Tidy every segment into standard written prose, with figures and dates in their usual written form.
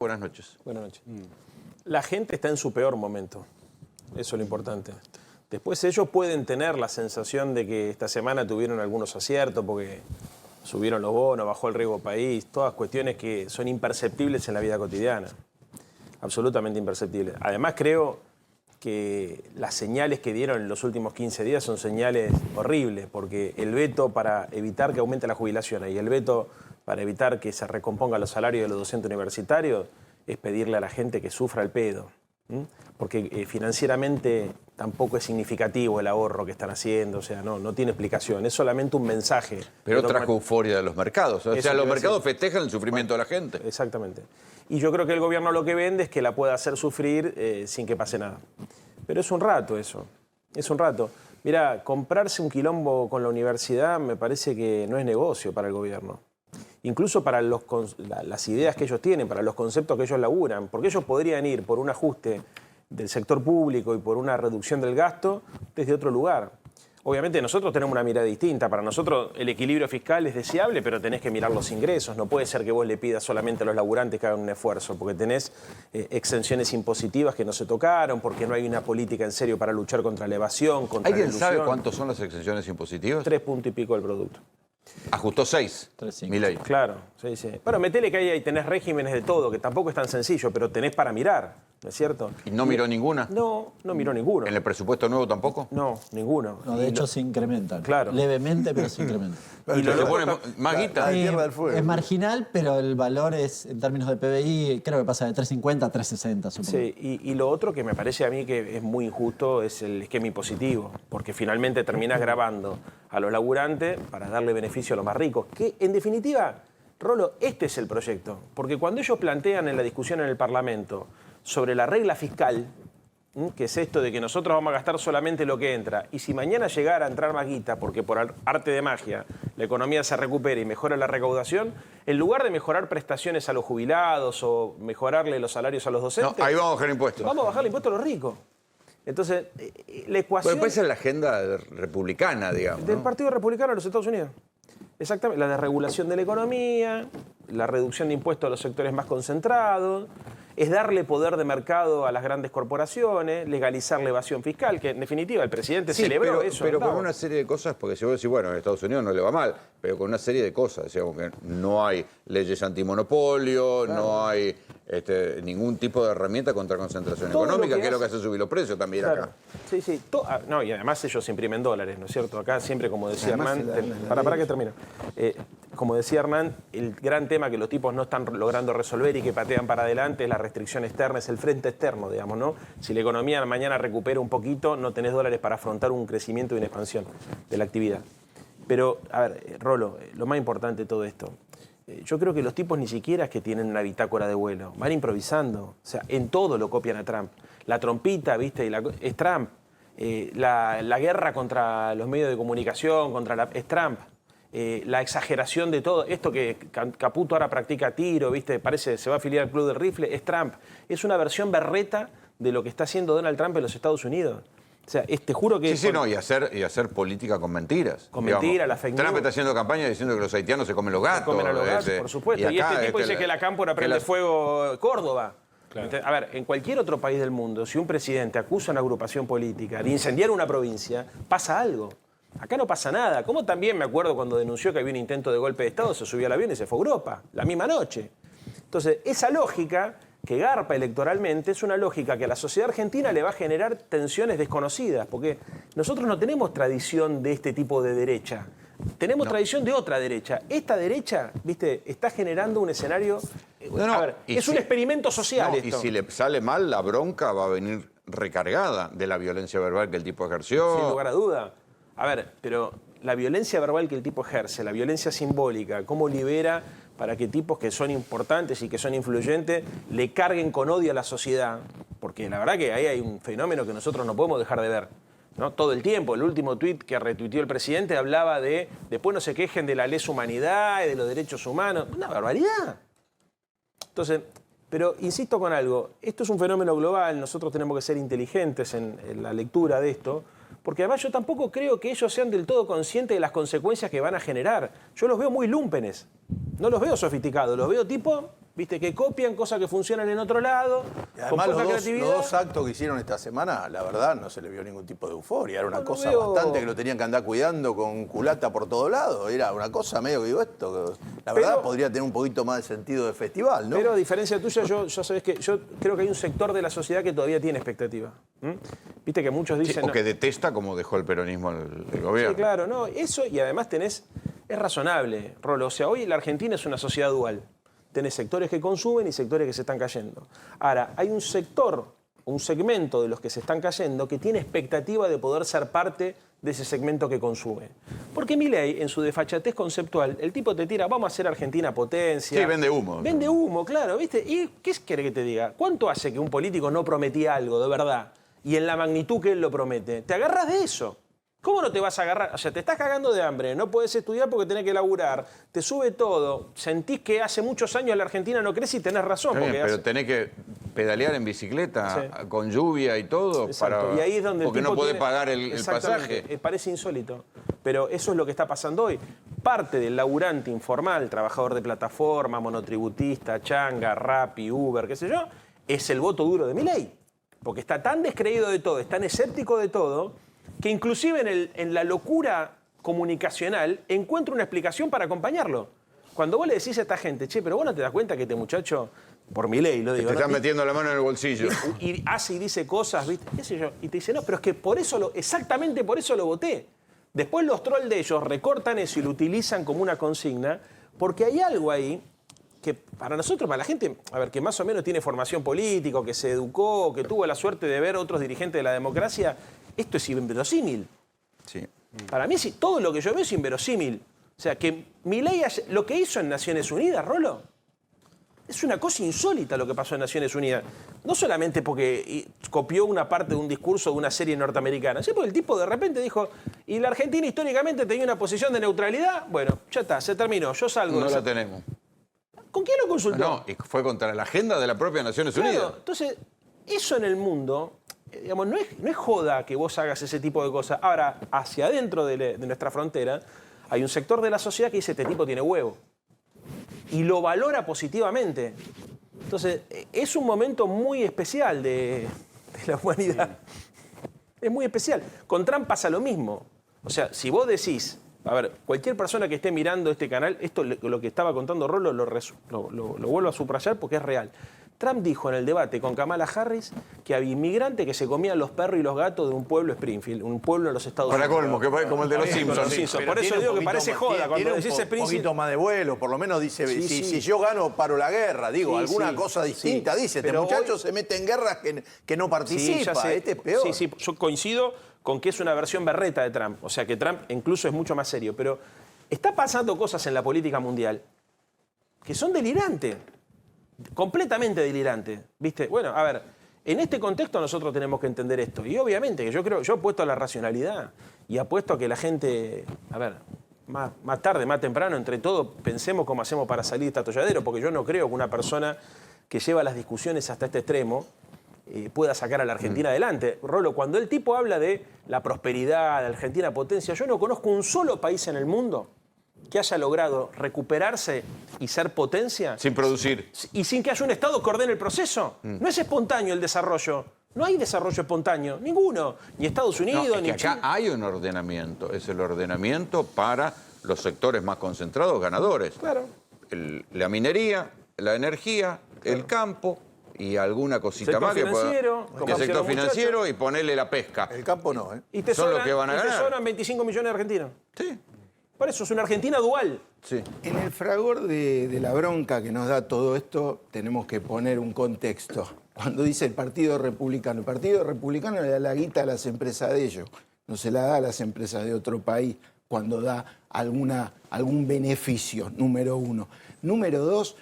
Buenas noches. Buenas noches. La gente está en su peor momento. Eso es lo importante. Después ellos pueden tener la sensación de que esta semana tuvieron algunos aciertos porque subieron los bonos, bajó el riesgo país, todas cuestiones que son imperceptibles en la vida cotidiana. Absolutamente imperceptibles. Además creo que las señales que dieron en los últimos 15 días son señales horribles, porque el veto para evitar que aumente la jubilación y el veto para evitar que se recompongan los salarios de los docentes universitarios es pedirle a la gente que sufra el pedo. Porque financieramente tampoco es significativo el ahorro que están haciendo, o sea, no tiene explicación, es solamente un mensaje. Pero trajo euforia de los mercados, o sea, los mercados festejan el sufrimiento de la gente. Exactamente. Y yo creo que el gobierno lo que vende es que la pueda hacer sufrir sin que pase nada. Pero es un rato eso, es un rato. Mirá, comprarse un quilombo con la universidad me parece que no es negocio para el gobierno. Incluso para las ideas que ellos tienen, para los conceptos que ellos laburan, porque ellos podrían ir por un ajuste del sector público y por una reducción del gasto desde otro lugar. Obviamente nosotros tenemos una mirada distinta. Para nosotros el equilibrio fiscal es deseable, pero tenés que mirar los ingresos. No puede ser que vos le pidas solamente a los laburantes que hagan un esfuerzo, porque tenés exenciones impositivas que no se tocaron, porque no hay una política en serio para luchar contra la evasión, contra la ¿Alguien ilusión. sabe cuántos son las exenciones impositivas? 3 puntos y pico del producto. Ajustó 6, Milei. Claro, sí, sí. Bueno, metele que ahí tenés regímenes de todo, que tampoco es tan sencillo, pero tenés para mirar, ¿no es cierto? ¿Y no miró ninguna? No miró ninguno. ¿En el presupuesto nuevo tampoco? No, ninguno. No, de hecho se incrementan. Claro. Levemente, pero se incrementan. ¿Y lo pone más guita? Es marginal, pero el valor es, en términos de PBI, creo que pasa de 3,50 a 3,60, supongo. Sí, y lo otro que me parece a mí que es muy injusto es el esquema impositivo, porque finalmente terminás grabando a los laburantes para darle beneficio a los más ricos. Que, en definitiva, Rolo, este es el proyecto. Porque cuando ellos plantean en la discusión en el Parlamento sobre la regla fiscal, que es esto de que nosotros vamos a gastar solamente lo que entra, y si mañana llegara a entrar más guita, porque por arte de magia la economía se recupera y mejora la recaudación, en lugar de mejorar prestaciones a los jubilados o mejorarle los salarios a los docentes... No, ahí vamos a bajar impuestos. Vamos a bajar el impuesto a los ricos. Entonces, la ecuación... Bueno, esa es la agenda republicana, digamos, del ¿no? Partido Republicano de los Estados Unidos. Exactamente, la desregulación de la economía, la reducción de impuestos a los sectores más concentrados, es darle poder de mercado a las grandes corporaciones, legalizar la evasión fiscal, que en definitiva el presidente celebró eso. Pero con una serie de cosas, porque si vos decís, bueno, en Estados Unidos no le va mal, pero con una serie de cosas, digamos que no hay leyes antimonopolio, claro. No hay ningún tipo de herramienta contra concentración económica, que es lo que hace subir los precios también claro. Acá. Sí, sí. No, y además ellos imprimen dólares, ¿no es cierto? Acá siempre, como decía Hernán... Para que termine. Como decía Hernán, el gran tema que los tipos no están logrando resolver y que patean para adelante es la restricción externa, es el frente externo, digamos, ¿no? Si la economía mañana recupera un poquito, no tenés dólares para afrontar un crecimiento y una expansión de la actividad. Pero, a ver, Rolo, lo más importante de todo esto, yo creo que los tipos ni siquiera es que tienen una bitácora de vuelo, van improvisando, o sea, en todo lo copian a Trump. La trompita, ¿viste? Es Trump. La guerra contra los medios de comunicación, es Trump. La exageración de todo, esto que Caputo ahora practica tiro, ¿viste? Parece se va a afiliar al Club del Rifle, es Trump. Es una versión berreta de lo que está haciendo Donald Trump en los Estados Unidos. O sea, te juro que... Sí, no, y hacer política con mentiras. Con mentiras, la fake news. Trump está haciendo campaña diciendo que los haitianos se comen los gatos. Se comen a los gatos, por supuesto. Y este tipo dice que la cámpora prende fuego Córdoba. Claro. A ver, en cualquier otro país del mundo, si un presidente acusa a una agrupación política de incendiar una provincia, pasa algo. Acá no pasa nada. Como también me acuerdo cuando denunció que había un intento de golpe de Estado, se subió al avión y se fue a Europa, la misma noche. Entonces, esa lógica que garpa electoralmente es una lógica que a la sociedad argentina le va a generar tensiones desconocidas, porque nosotros no tenemos tradición de este tipo de derecha. Tenemos tradición de otra derecha. Esta derecha, ¿viste? Está generando un escenario... a ver, es un experimento social esto. Y si le sale mal, la bronca va a venir recargada de la violencia verbal que el tipo ejerció. Sin lugar a duda. A ver, pero la violencia verbal que el tipo ejerce, la violencia simbólica, ¿cómo libera para que tipos que son importantes y que son influyentes le carguen con odio a la sociedad? Porque la verdad que ahí hay un fenómeno que nosotros no podemos dejar de ver, ¿no? Todo el tiempo. El último tuit que retuiteó el presidente hablaba de después no se quejen de la lesa humanidad y de los derechos humanos. Una barbaridad. Entonces, pero insisto con algo, esto es un fenómeno global, nosotros tenemos que ser inteligentes en la lectura de esto, porque además yo tampoco creo que ellos sean del todo conscientes de las consecuencias que van a generar. Yo los veo muy lúmpenes, no los veo sofisticados, los veo tipo, ¿viste? Que copian cosas que funcionan en otro lado, Y además con poca los creatividad. dos actos que hicieron esta semana, la verdad, no se le vio ningún tipo de euforia. Era una No, no cosa veo- bastante que lo tenían que andar cuidando con culata por todos lados. Era una cosa medio que digo esto. La verdad Pero- podría tener un poquito más de sentido de festival, ¿no? Pero a diferencia tuya, yo sabés que yo creo que hay un sector de la sociedad que todavía tiene expectativa. Viste que muchos Sí, dicen... o no, que detesta como dejó el peronismo el gobierno. sí, claro, no, eso y además es razonable, Rolo. O sea, hoy la Argentina es una sociedad dual. Tenés sectores que consumen y sectores que se están cayendo. Ahora, hay un sector, un segmento de los que se están cayendo que tiene expectativa de poder ser parte de ese segmento que consume. Porque Milei, en su desfachatez conceptual, el tipo te tira, vamos a hacer Argentina potencia. Sí, vende humo. Vende humo, claro, ¿viste? ¿Y qué quiere que te diga? ¿Cuánto hace que un político no prometía algo de verdad? Y en la magnitud que él lo promete. Te agarras de eso. ¿Cómo no te vas a agarrar? O sea, te estás cagando de hambre, no puedes estudiar porque tenés que laburar, te sube todo, sentís que hace muchos años la Argentina no crece y tenés razón. Está bien, Porque pero hace- tenés que pedalear en bicicleta Sí. con lluvia y todo Exacto. Y ahí es donde el porque no tipo podés tiene- pagar el Exactamente. pasaje. Parece insólito, pero eso es lo que está pasando hoy. Parte del laburante informal, trabajador de plataforma, monotributista, changa, Rappi, Uber, qué sé yo, es el voto duro de Milei. Porque está tan descreído de todo, es tan escéptico de todo, que inclusive en la locura comunicacional encuentra una explicación para acompañarlo. Cuando vos le decís a esta gente, che, pero vos no te das cuenta que este muchacho, por Milei lo Te digo, ¿no? están metiendo la mano en el bolsillo. y hace y dice cosas, ¿viste? ¿Qué sé yo? Y te dice, no, pero es que por eso exactamente por eso lo voté. Después los trolls de ellos recortan eso y lo utilizan como una consigna, porque hay algo ahí que para nosotros, para la gente, a ver, que más o menos tiene formación política, que se educó, que tuvo la suerte de ver otros dirigentes de la democracia, esto es inverosímil. Sí. Para mí, sí, todo lo que yo veo es inverosímil. O sea, que Milei, lo que hizo en Naciones Unidas, Rolo, es una cosa insólita lo que pasó en Naciones Unidas. No solamente porque copió una parte de un discurso de una serie norteamericana, sino porque el tipo de repente dijo, y la Argentina históricamente tenía una posición de neutralidad, bueno, ya está, se terminó, yo salgo. No de la esa- tenemos. ¿Con quién lo consultó? No, y fue contra la agenda de la propia Naciones Claro, Unidas. entonces, eso en el mundo, digamos, no es joda que vos hagas ese tipo de cosas. Ahora, hacia adentro de nuestra frontera, hay un sector de la sociedad que dice, este tipo tiene huevo. Y lo valora positivamente. Entonces, es un momento muy especial de la humanidad. Es muy especial. Con Trump pasa lo mismo. O sea, si vos decís, a ver, cualquier persona que esté mirando este canal, esto lo que estaba contando Rolo lo vuelvo a subrayar porque es real. Trump dijo en el debate con Kamala Harris que había inmigrantes que se comían los perros y los gatos de un pueblo Springfield, un pueblo en los Estados Para Unidos. colmo, que como el de los Con los Simpsons. Simpsons. Pero Por eso tiene digo un que parece poquito joda más- cuando tiene decís un Springfield. poquito más de vuelo, por lo menos dice, Sí, si, sí. si yo gano, paro la guerra. Digo, Sí, alguna sí. cosa distinta. Sí. Dice, este Pero muchacho hoy- se mete en guerras que no Sí, participa. ya sé. Este es peor. Sí, sí, yo coincido con que es una versión berreta de Trump. O sea, que Trump incluso es mucho más serio. Pero está pasando cosas en la política mundial que son delirantes. Completamente delirantes. ¿Viste? Bueno, a ver, en este contexto nosotros tenemos que entender esto. Y obviamente que yo apuesto a la racionalidad y apuesto a que la gente, a ver, más tarde, más temprano, entre todos, pensemos cómo hacemos para salir de este atolladero, porque yo no creo que una persona que lleva las discusiones hasta este extremo pueda sacar a la Argentina adelante. Rolo, cuando el tipo habla de la prosperidad, de Argentina potencia, yo no conozco un solo país en el mundo que haya logrado recuperarse y ser potencia Sin producir. y sin que haya un Estado que ordene el proceso. No es espontáneo el desarrollo. No hay desarrollo espontáneo, ninguno. Ni Estados No, Unidos, es ni que acá China. hay un ordenamiento. Es el ordenamiento para los sectores más concentrados, ganadores. Claro. La minería, la energía, el campo y alguna cosita Sector más que financiero, como que el sector hicieron los financiero y ponerle la pesca. El campo no, ¿eh? Y te Son los sobran, que van a y te ganar. sobran 25 millones de argentinos. Sí, Por eso es una Argentina dual. sí. En el fragor de la bronca que nos da todo esto, tenemos que poner un contexto. Cuando dice el Partido Republicano le da la guita a las empresas de ellos, no se la da a las empresas de otro país cuando da algún beneficio, número uno. Número dos,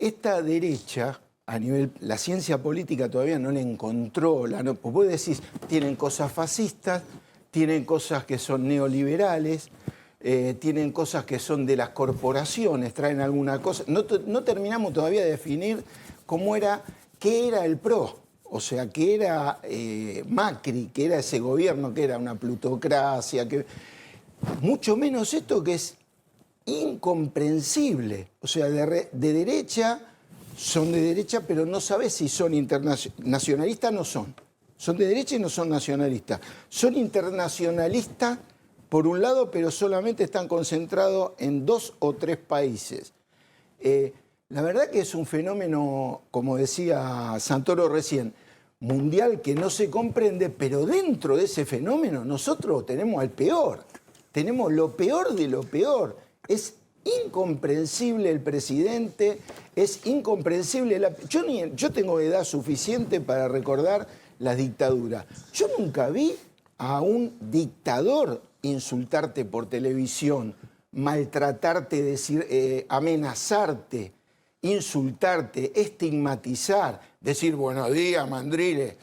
esta derecha, a nivel, la ciencia política todavía no le encontró, pues vos decís, tienen cosas fascistas, tienen cosas que son neoliberales, tienen cosas que son de las corporaciones, traen alguna cosa. No terminamos todavía de definir qué era el PRO, o sea, qué era Macri, qué era ese gobierno, que era una plutocracia, mucho menos esto que es incomprensible. O sea, de derecha son de derecha, pero no sabes si son nacionalistas, no son. Son de derecha y no son nacionalistas. Son internacionalistas por un lado, pero solamente están concentrados en 2 o 3 países. La verdad que es un fenómeno, como decía Santoro recién, mundial que no se comprende, pero dentro de ese fenómeno nosotros tenemos al peor. Tenemos lo peor de lo peor. Es incomprensible el presidente, es incomprensible... Yo tengo edad suficiente para recordar las dictaduras. Yo nunca vi a un dictador insultarte por televisión, maltratarte, decir, amenazarte, insultarte, estigmatizar, decir buenos días, mandriles.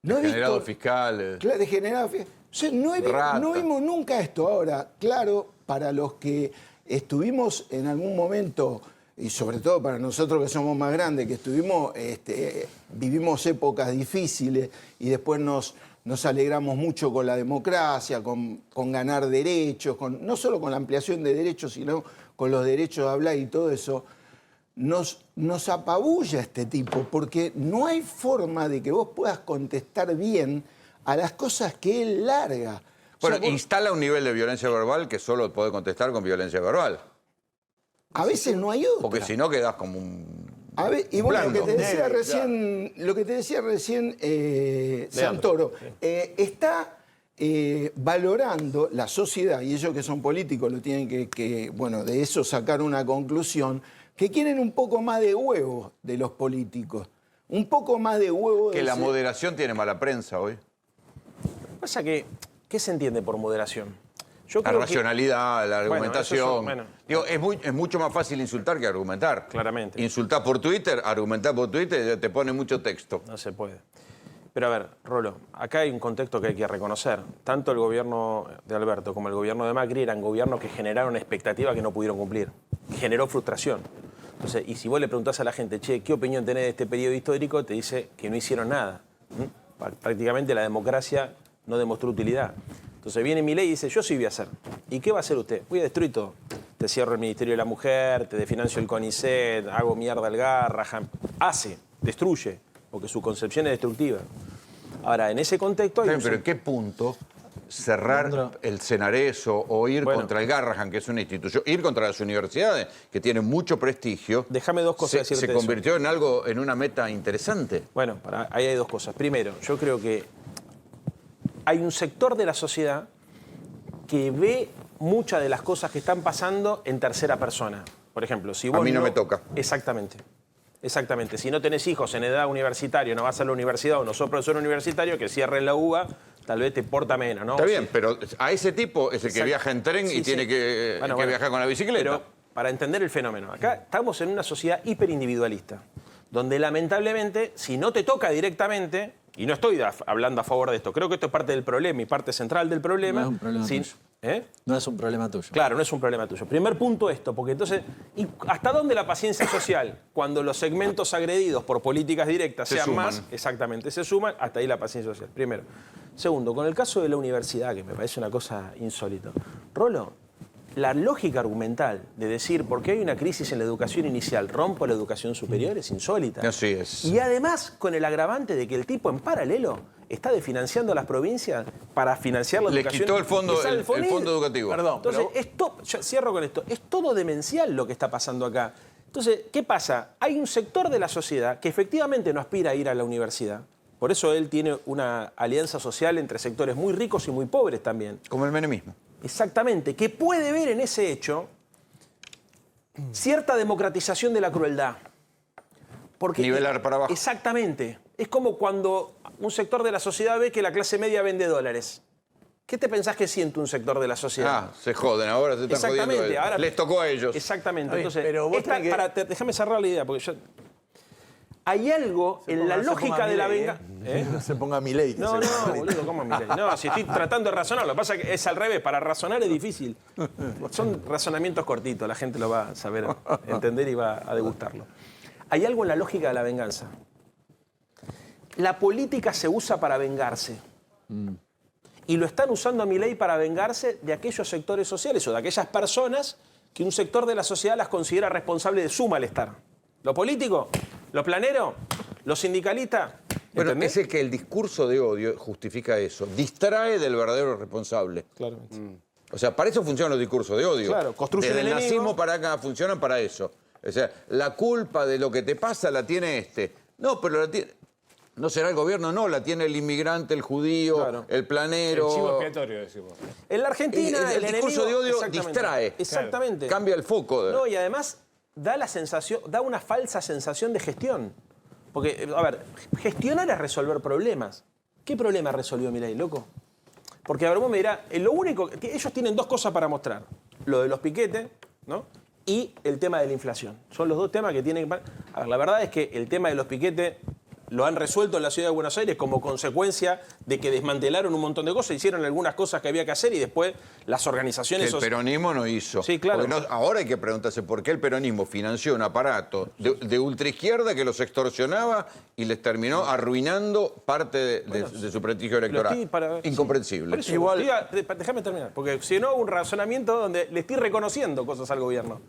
No degenerados fiscales. Claro, degenerados fiscales. O sea, no vimos nunca esto. Ahora, claro, para los que estuvimos en algún momento, y sobre todo para nosotros que somos más grandes, que estuvimos, vivimos épocas difíciles y después nos alegramos mucho con la democracia, con ganar derechos, no solo con la ampliación de derechos, sino con los derechos de hablar y todo eso, nos apabulla este tipo, porque no hay forma de que vos puedas contestar bien a las cosas que él larga. Bueno, o sea, instala un nivel de violencia verbal que solo puede contestar con violencia verbal. A veces no hay otra. Porque si no quedás como un... Y bueno, lo que te decía Claro. recién, Santoro, está valorando la sociedad, y ellos que son políticos lo tienen bueno, de eso sacar una conclusión, que quieren un poco más de huevo de los políticos. Un poco más de huevo de... Que la moderación tiene mala prensa hoy. Pasa que, ¿qué se entiende por moderación? Yo La creo racionalidad, la argumentación. Bueno, Digo, es mucho más fácil insultar que argumentar. Claramente. Insultar por Twitter, argumentar por Twitter, ya te pone mucho texto. No se puede. Pero a ver, Rolo, acá hay un contexto que hay que reconocer. Tanto el gobierno de Alberto como el gobierno de Macri eran gobiernos que generaron expectativas que no pudieron cumplir. Generó frustración. Entonces, y si vos le preguntás a la gente, che, ¿qué opinión tenés de este periodo histórico? Te dice que no hicieron nada. Prácticamente la democracia no demostró utilidad. Entonces viene Milei y dice, yo sí voy a hacer. ¿Y qué va a hacer usted? Voy a destruir todo. Te cierro el Ministerio de la Mujer, te desfinancio el CONICET, hago mierda al Garrahan. Hace, destruye, porque su concepción es destructiva. Ahora, en ese contexto... Pero ¿en qué punto cerrar el Cenareso o ir contra el Garrahan, que es una institución, ir contra las universidades, que tienen mucho prestigio... Déjame dos cosas decirte se convirtió en algo, en una meta interesante? Bueno, ahí hay dos cosas. Primero, yo creo que hay un sector de la sociedad que ve muchas de las cosas que están pasando en tercera persona. Por ejemplo, si vos... A mí no me toca. Exactamente. Exactamente. Si no tenés hijos en edad universitaria, no vas a la universidad o no sos profesor universitario, que cierren la UBA, tal vez te porta menos, ¿no? Está bien, pero a ese tipo es el que viaja en tren y tiene que viajar con la bicicleta. Pero para entender el fenómeno, acá estamos en una sociedad hiperindividualista, donde lamentablemente, si no te toca directamente, y no estoy hablando a favor de esto, creo que esto es parte del problema y parte central del problema. No es un problema tuyo. No es un problema tuyo. Claro, no es un problema tuyo. Primer punto esto, porque entonces, ¿y hasta dónde la paciencia social? Cuando los segmentos agredidos por políticas directas sean más, exactamente, se suman, hasta ahí la paciencia social. Primero. Segundo, con el caso de la universidad, que me parece una cosa insólita. Rolo, la lógica argumental de decir, porque hay una crisis en la educación inicial, rompo la educación superior, es insólita. Así es. Y además, con el agravante de que el tipo en paralelo está desfinanciando a las provincias para financiar la educación. Le quitó el fondo educativo. Perdón. Entonces, yo cierro con esto. Es todo demencial lo que está pasando acá. Entonces, ¿qué pasa? Hay un sector de la sociedad que efectivamente no aspira a ir a la universidad. Por eso él tiene una alianza social entre sectores muy ricos y muy pobres también. Como el menemismo. Exactamente, que puede ver en ese hecho cierta democratización de la crueldad. Porque, nivelar para abajo. Exactamente. Es como cuando un sector de la sociedad ve que la clase media vende dólares. ¿Qué te pensás que siente un sector de la sociedad? Se joden, ahora se están jodiendo. Ahora, les tocó a ellos. Exactamente. Bien, Entonces, pero vos déjame cerrar la idea, porque yo... Hay algo en la lógica de la venganza... No se ponga Milei. No, boludo, ¿cómo Milei? No, si estoy tratando de razonar, lo que pasa es que es al revés, para razonar es difícil. Son razonamientos cortitos, la gente lo va a saber entender y va a degustarlo. Hay algo en la lógica de la venganza. La política se usa para vengarse. Y lo están usando a Milei para vengarse de aquellos sectores sociales o de aquellas personas que un sector de la sociedad las considera responsables de su malestar. Lo político Los planeros, los sindicalistas. Bueno, ¿entendés? es que el discurso de odio justifica eso, distrae del verdadero responsable. Claramente. O sea, para eso funcionan los discursos de odio. Claro, construye Desde el el enemigo. nazismo para acá funcionan para eso. O sea, la culpa de lo que te pasa la tiene este. No, pero la tiene... No será el gobierno, no, la tiene el inmigrante, el judío, Claro. el planero. El chivo expiatorio, decimos. En la Argentina, El discurso enemigo- de odio exactamente. distrae. Exactamente. Cambia el foco. No, y además da la sensación, da una falsa sensación de gestión. Porque, a ver, gestionar es resolver problemas. ¿Qué problema resolvió Milei, loco? Porque, a ver, vos me dirás, lo único, que ellos tienen dos cosas para mostrar. Lo de los piquetes, ¿no? Y el tema de la inflación. Son los dos temas que tienen que... A ver, la verdad es que el tema de los piquetes lo han resuelto en la ciudad de Buenos Aires como consecuencia de que desmantelaron un montón de cosas, hicieron algunas cosas que había que hacer y después las Que organizaciones... el peronismo no hizo. Sí, claro. Porque ahora hay que preguntarse por qué el peronismo financió un aparato de ultraizquierda que los extorsionaba y les terminó arruinando parte de su prestigio electoral. Incomprensible. Por eso, Igual- déjame terminar, porque si no, un razonamiento donde le estoy reconociendo cosas al gobierno.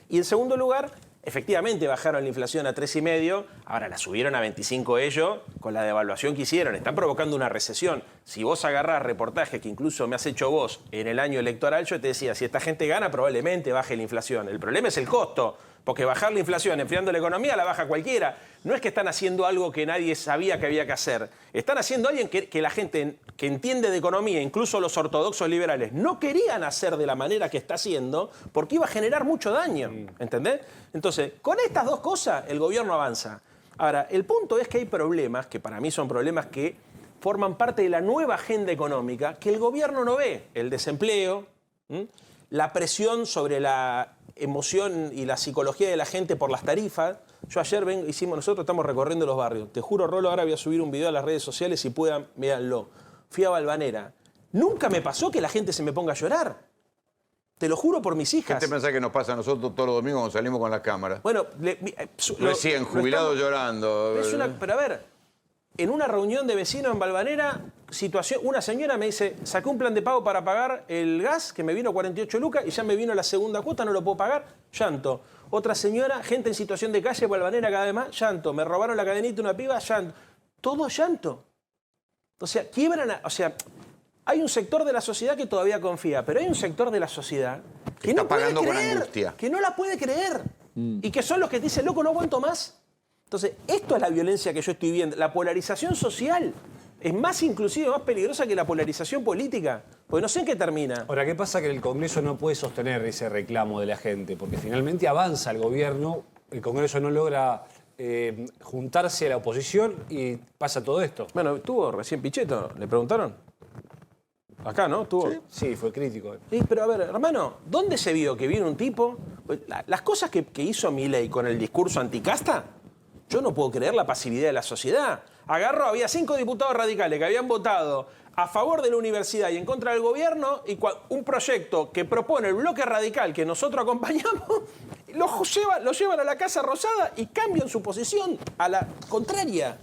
Y en segundo lugar, efectivamente bajaron la inflación a 3,5, ahora la subieron a 25 ellos con la devaluación que hicieron. Están provocando una recesión. Si vos agarrás reportajes que incluso me has hecho vos en el año electoral, yo te decía, si esta gente gana, probablemente baje la inflación. El problema es el costo. Porque bajar la inflación enfriando la economía la baja cualquiera. No es que están haciendo algo que nadie sabía que había que hacer. Están haciendo algo que la gente que entiende de economía, incluso los ortodoxos liberales, no querían hacer de la manera que está haciendo porque iba a generar mucho daño. ¿Entendés? Entonces, con estas dos cosas el gobierno avanza. Ahora, el punto es que hay problemas, que para mí son problemas que forman parte de la nueva agenda económica que el gobierno no ve. El desempleo, la presión sobre la emoción y la psicología de la gente por las tarifas. Yo ayer nosotros estamos recorriendo los barrios. Te juro, Rolo, ahora voy a subir un video a las redes sociales, si puedan, véanlo. Fui a Valvanera. Nunca me pasó que la gente se me ponga a llorar. Te lo juro por mis ¿Qué hijas. te pensás que nos pasa a nosotros todos los domingos cuando salimos con las cámaras? Bueno, Recién, jubilados llorando. Pero a ver, en una reunión de vecinos en Valvanera, una señora me dice, saqué un plan de pago para pagar el gas, que me vino 48 lucas, y ya me vino la segunda cuota, no lo puedo pagar, llanto. Otra señora, gente en situación de calle, Valvanera cada vez más, llanto. Me robaron la cadenita una piba, llanto. Todo llanto. O sea, hay un sector de la sociedad que todavía confía, pero hay un sector de la sociedad que Está no puede pagando con creer, angustia. que no la puede creer. Y que son los que dicen, loco, no aguanto más. Entonces, esto es la violencia que yo estoy viendo. La polarización social es más inclusiva, más peligrosa que la polarización política. Porque no sé en qué termina. Ahora, ¿qué pasa? Que el Congreso no puede sostener ese reclamo de la gente, porque finalmente avanza el gobierno, el Congreso no logra juntarse a la oposición y pasa todo esto. Bueno, tuvo recién Pichetto, ¿le preguntaron? Acá, ¿no? ¿Tuvo? Sí, fue crítico. Sí, pero a ver, hermano, ¿dónde se vio que viene un tipo? Las cosas que hizo Milei con el discurso anticasta, yo no puedo creer la pasividad de la sociedad. Agarró, había 5 diputados radicales que habían votado a favor de la universidad y en contra del gobierno, y un proyecto que propone el bloque radical que nosotros acompañamos, lo llevan a la Casa Rosada y cambian su posición a la contraria.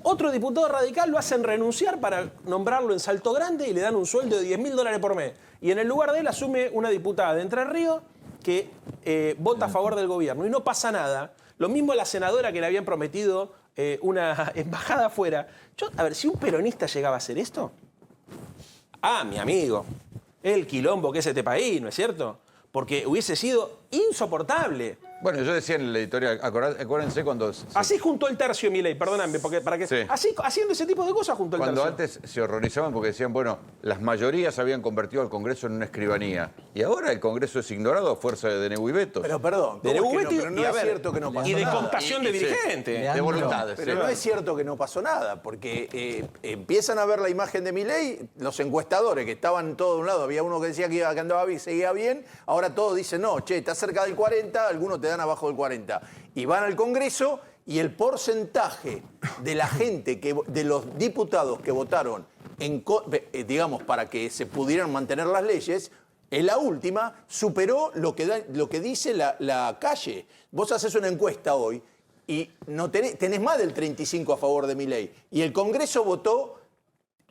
Otro diputado radical lo hacen renunciar para nombrarlo en Salto Grande y le dan un sueldo de $10.000 por mes. Y en el lugar de él asume una diputada de Entre Ríos que vota a favor del gobierno. Y no pasa nada. Lo mismo la senadora que le habían prometido una embajada afuera. A ver, si un peronista llegaba a hacer esto... mi amigo, el quilombo que es este país, ¿no es cierto? Porque hubiese sido insoportable. Bueno, yo decía en el editorial, acuérdense cuando... Así juntó el tercio Milei, perdóname, para que... Sí. Así, haciendo ese tipo de cosas juntó el Cuando tercio. antes se horrorizaban porque decían, bueno, las mayorías habían convertido al Congreso en una escribanía. Y ahora el Congreso es ignorado a fuerza de DNU y vetos. Pero perdón, De ¿cómo es que Nebubetti pero no y, a es ver, cierto que no pasó y de nada. cooptación de dirigentes. De voluntades. Pero sí. no es cierto que no pasó nada, porque empiezan a ver la imagen de Milei, los encuestadores que estaban todos de un lado, había uno que decía que andaba bien, seguía bien, ahora todos dicen, no, che, está cerca del 40, algunos te dan abajo del 40. Y van al Congreso y el porcentaje de la gente, de los diputados que votaron, digamos, para que se pudieran mantener las leyes, en la última superó lo que dice la calle. Vos haces una encuesta hoy y no tenés más del 35 a favor de Milei. Y el Congreso votó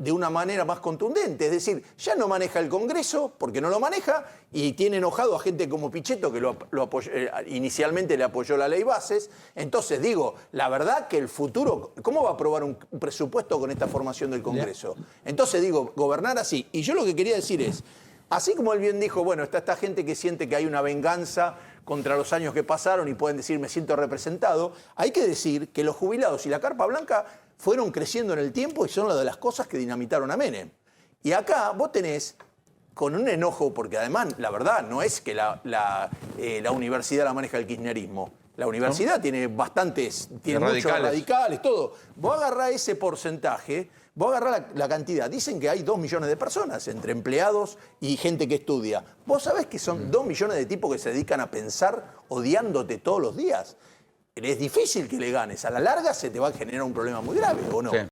de una manera más contundente. Es decir, ya no maneja el Congreso, porque no lo maneja, y tiene enojado a gente como Pichetto, que inicialmente le apoyó la ley Bases. Entonces, digo, la verdad que el futuro, ¿cómo va a aprobar un presupuesto con esta formación del Congreso? Entonces, digo, gobernar así. Y yo lo que quería decir es, así como él bien dijo, bueno, está esta gente que siente que hay una venganza contra los años que pasaron y pueden decir, me siento representado, hay que decir que los jubilados y la carpa blanca fueron creciendo en el tiempo y son una de las cosas que dinamitaron a Menem. Y acá vos tenés, con un enojo, porque además, la verdad, no es que la universidad la maneja el kirchnerismo. La universidad tiene muchos radicales, todo. Vos agarrás ese porcentaje, vos agarrás la cantidad. Dicen que hay 2 millones de personas, entre empleados y gente que estudia. Vos sabés que son 2 millones de tipos que se dedican a pensar odiándote todos los días. Es difícil que le ganes. A la larga se te va a generar un problema muy grave, ¿o no? Sí.